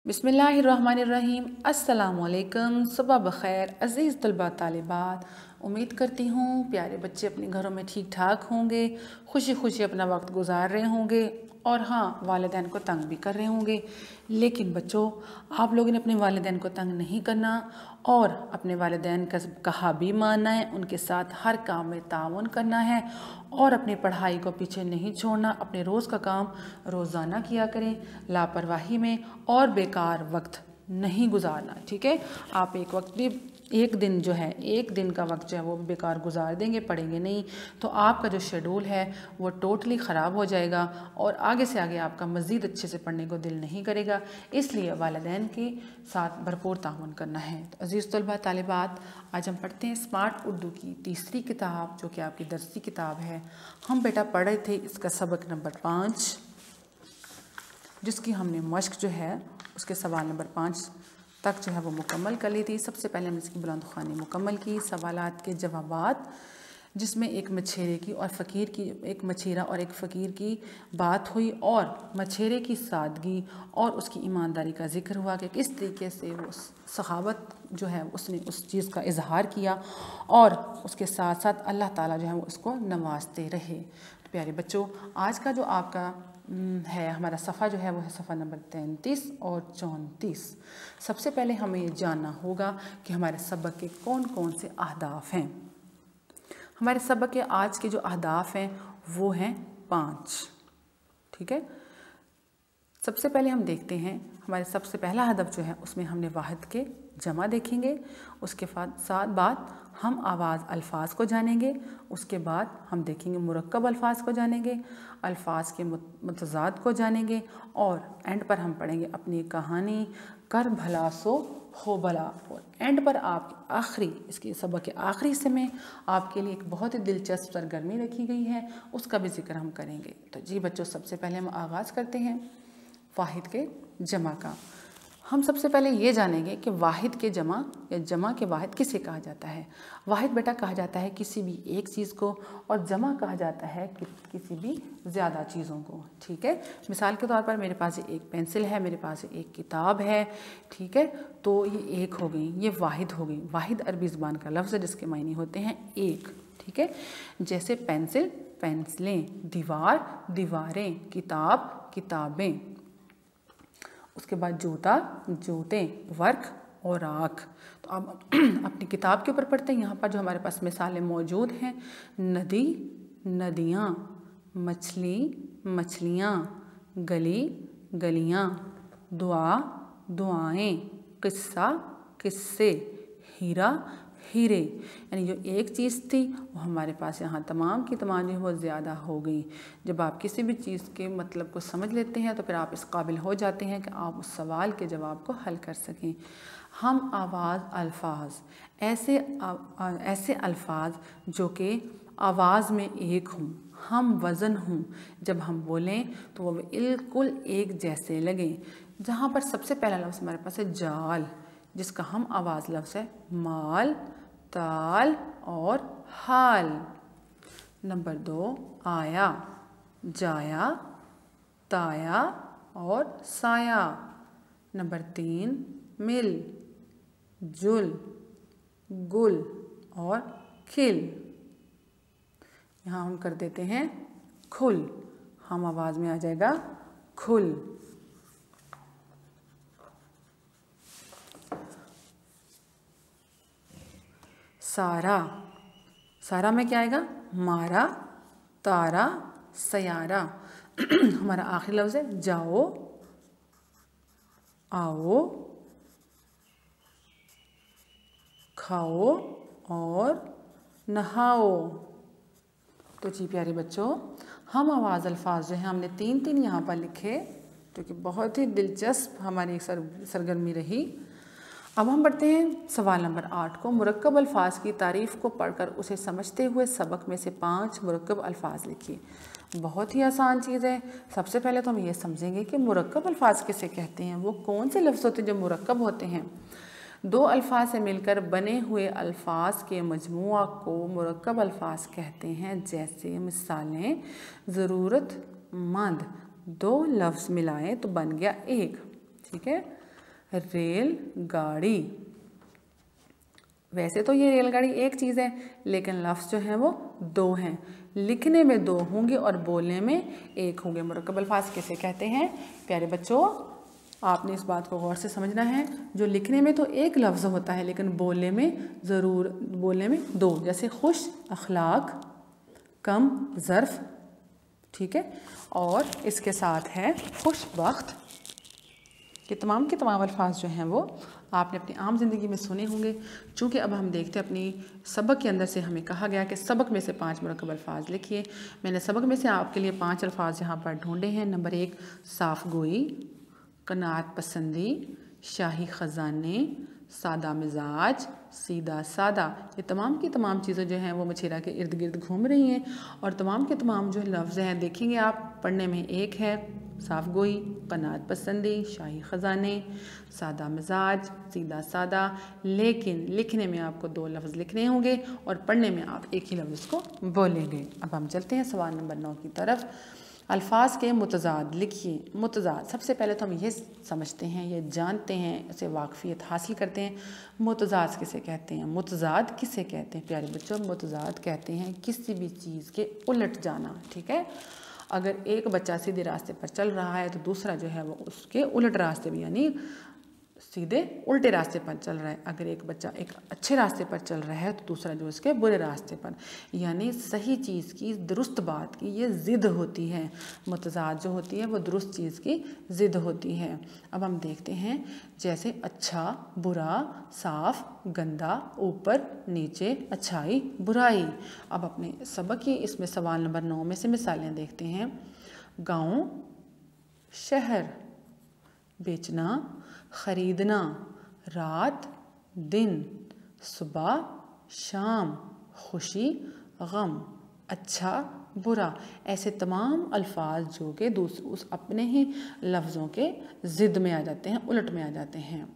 बिस्मिल्लाहिर्रहमानिर्रहीम। अस्सलामुअलैकुम। सुबह बखैर अज़ीज़ तलबा तालिबात। उम्मीद करती हूँ प्यारे बच्चे अपने घरों में ठीक ठाक होंगे, खुशी खुशी अपना वक्त गुजार रहे होंगे और हाँ, वालिदैन को तंग भी कर रहे होंगे। लेकिन बच्चों, आप लोगों ने अपने वालिदैन को तंग नहीं करना और अपने वालिदैन का कहा भी मानना है, उनके साथ हर काम में ताउन करना है और अपनी पढ़ाई को पीछे नहीं छोड़ना। अपने रोज़ का काम रोज़ाना किया करें, लापरवाही में और बेकार वक्त नहीं गुजारना। ठीक है, आप एक दिन का वक्त जो है वो बेकार गुजार देंगे, पढ़ेंगे नहीं, तो आपका जो शेड्यूल है वो टोटली ख़राब हो जाएगा और आगे से आगे आपका मज़ीद अच्छे से पढ़ने को दिल नहीं करेगा। इसलिए वालिदैन के साथ भरपूर ताउन करना है। तो अज़ीज़ तलबा तालिबात, आज हम पढ़ते हैं स्मार्ट उर्दू की तीसरी किताब, जो कि आपकी दरसी किताब है। हम बेटा पढ़ रहे थे इसका सबक नंबर 5, जिसकी हमने मश्क जो है उसके सवाल नंबर 5 तक जो है वो मुकम्मल कर ली थी। सबसे पहले हमने इसकी बुलंदख्वानी मुकम्मल की, सवालात के जवाबात, जिसमें एक मछेरा और एक फ़कीर की बात हुई और मछेरे की सादगी और उसकी ईमानदारी का जिक्र हुआ कि किस तरीके से वो सखावत जो है उसने उस चीज़ का इजहार किया और उसके साथ साथ अल्लाह ताला जो है वो उसको नवाजते रहे। तो प्यारे बच्चों, आज का जो आपका है हमारा सफ़ा जो है वो है सफ़ा नंबर 33 और 34। सबसे पहले हमें ये जानना होगा कि हमारे सबक के कौन कौन से अहदाफ हैं। हमारे सबक के आज के जो अहदाफ हैं वो हैं 5। ठीक है, सबसे पहले हम देखते हैं हमारे सबसे पहला हदफ जो है उसमें हमने वाहिद के जमा देखेंगे, उसके बाद हम आवाज़ अल्फाज को जानेंगे, उसके बाद हम देखेंगे मुरक्कब अल्फाज को जानेंगे, अल्फाज के मुतज़ाद को जानेंगे और एंड पर हम पढ़ेंगे अपनी कहानी कर भला सो हो भला। और एंड पर इसके सबक के आखिरी हिस्से में आपके लिए एक बहुत ही दिलचस्प सरगर्मी रखी गई है, उसका भी जिक्र हम करेंगे। तो जी बच्चों, सबसे पहले हम आगाज़ करते हैं वाहिद के जमा का। हम सबसे पहले ये जानेंगे कि वाहिद के जमा या जमा के वाहिद किसे कहा जाता है। वाहिद बेटा कहा जाता है किसी भी एक चीज़ को और जमा कहा जाता है किसी भी ज़्यादा चीज़ों को। ठीक है, मिसाल के तौर पर मेरे पास एक पेंसिल है, मेरे पास एक किताब है। ठीक है, तो ये एक हो गई, ये वाहिद हो गई। वाहिद अरबी ज़ुबान का लफ्ज़ है जिसके मायने होते हैं एक। ठीक है, जैसे पेंसिल पेंसिलें, दीवार दीवारें, किताब किताबें, उसके बाद जूता जूते, वर्क और आँख। तो अब अपनी किताब के ऊपर पढ़ते हैं। यहाँ पर जो हमारे पास मिसालें मौजूद हैं, नदी नदियाँ, मछली मछलियाँ, गली गलियाँ, दुआ दुआएं, किस्सा किस्से, हीरा हीरे। यानी जो एक चीज़ थी वो हमारे पास यहाँ तमाम की तमाम जो है वो ज़्यादा हो गई। जब आप किसी भी चीज़ के मतलब को समझ लेते हैं तो फिर आप इस काबिल हो जाते हैं कि आप उस सवाल के जवाब को हल कर सकें। हम आवाज़ अल्फाज, ऐसे अल्फाज जो कि आवाज़ में एक हों, हम वज़न हों, जब हम बोलें तो वो बिल्कुल एक जैसे लगें। जहाँ पर सबसे पहला लफ्ज़ हमारे पास है जाल, जिसका हम आवाज़ लफ्ज़ है माल, ताल और हाल। नंबर 2 आया, जाया, ताया और साया। नंबर 3 मिल, जुल, गुल और खिल। यहाँ हम कर देते हैं खुल, हम आवाज़ में आ जाएगा खुल। सारा, सारा में क्या आएगा, मारा, तारा, सयारा। हमारा आखिरी लफ्ज़ है जाओ, आओ, खाओ और नहाओ। तो जी प्यारे बच्चों, हम आवाज़ अल्फाज जो हैं हमने 3 यहाँ पर लिखे, जो कि बहुत ही दिलचस्प हमारी एक सरगर्मी रही। अब हम बढ़ते हैं सवाल नंबर 8 को। मुरक्कब अल्फाज की तारीफ़ को पढ़कर उसे समझते हुए सबक में से 5 मुरक्कब अल्फाज लिखिए। बहुत ही आसान चीज़ है। सबसे पहले तो हम ये समझेंगे कि मुरक्कब अल्फाज किसे कहते हैं, वो कौन से लफ्ज़ होते हैं जो मुरक्कब होते हैं। 2 अल्फाज से मिलकर बने हुए अल्फाज के मजमुआ को मुरक्कब अल्फाज कहते हैं। जैसे मिसालें, ज़रूरतमंद, 2 लफ्ज़ मिलाएं तो बन गया एक। ठीक है, रेलगाड़ी। वैसे तो ये रेलगाड़ी एक चीज़ है, लेकिन लफ्ज़ जो हैं वो दो हैं। लिखने में दो होंगे और बोलने में एक होंगे। मुरक्कब अल्फाज किसे कहते हैं? प्यारे बच्चों, आपने इस बात को गौर से समझना है। जो लिखने में तो एक लफ्ज़ होता है, लेकिन बोलने में दो। जैसे खुश, अखलाक, कम, ज़र्फ़, ठीक है। और इसके साथ है खुशबख्त। के तमाम अल्फाज जो हैं वो आपने अपनी आम ज़िंदगी में सुने होंगे। चूँकि अब हम देखते हैं अपनी सबक के अंदर से हमें कहा गया कि सबक में से 5 मुरक्कब अल्फाज लिखिए। मैंने सबक में से आपके लिए 5 अल्फाज यहाँ पर ढूंढे हैं। नंबर 1 साफ़ गोई, कनात पसंदी, शाही ख़जाने, सादा मिजाज, सीधा सादा। ये तमाम की तमाम चीज़ें जो हैं वो मछेरा के इर्द गिर्द घूम रही हैं। और तमाम के तमाम जो लफ्ज़ हैं देखेंगे आप, पढ़ने में एक है साफ़ गोई, कनात पसंदी, शाही ख़जाने, सादा मिजाज, सीधा सादा। लेकिन लिखने में आपको 2 लफ्ज़ लिखने होंगे और पढ़ने में आप एक ही लफ्ज़ को बोलेंगे। अब हम चलते हैं सवाल नंबर 9 की तरफ। अल्फाज के मुतज़ाद लिखिए। मुतज़ाद, सबसे पहले तो हम ये समझते हैं, ये जानते हैं, इसे वाकफ़ियत हासिल करते हैं। मुतज़ाद किसे कहते हैं? मुतज़ाद किसे कहते हैं प्यारे बच्चों? मुतज़ाद कहते हैं किसी भी चीज़ के उलट जाना, ठीक है। अगर एक बच्चा सीधे रास्ते पर चल रहा है तो दूसरा जो है वो उसके उलट रास्ते में, यानी सीधे उल्टे रास्ते पर चल रहा है। अगर एक बच्चा एक अच्छे रास्ते पर चल रहा है तो दूसरा जो इसके बुरे रास्ते पर, यानी सही चीज़ की, दुरुस्त बात की ये ज़िद होती है। मुतज़ाद जो होती है वो दुरुस्त चीज़ की ज़िद होती है। अब हम देखते हैं, जैसे अच्छा, बुरा, साफ़, गंदा, ऊपर, नीचे, अच्छाई, बुराई। अब अपने सबक की इसमें सवाल नंबर 9 में से मिसालें देखते हैं। गाँव, शहर, बेचना, ख़रीदना, रात, दिन, सुबह, शाम, खुशी, गम, अच्छा, बुरा। ऐसे तमाम अल्फाज जो कि उस अपने ही लफ्ज़ों के ज़िद में आ जाते हैं, उलट में आ जाते हैं।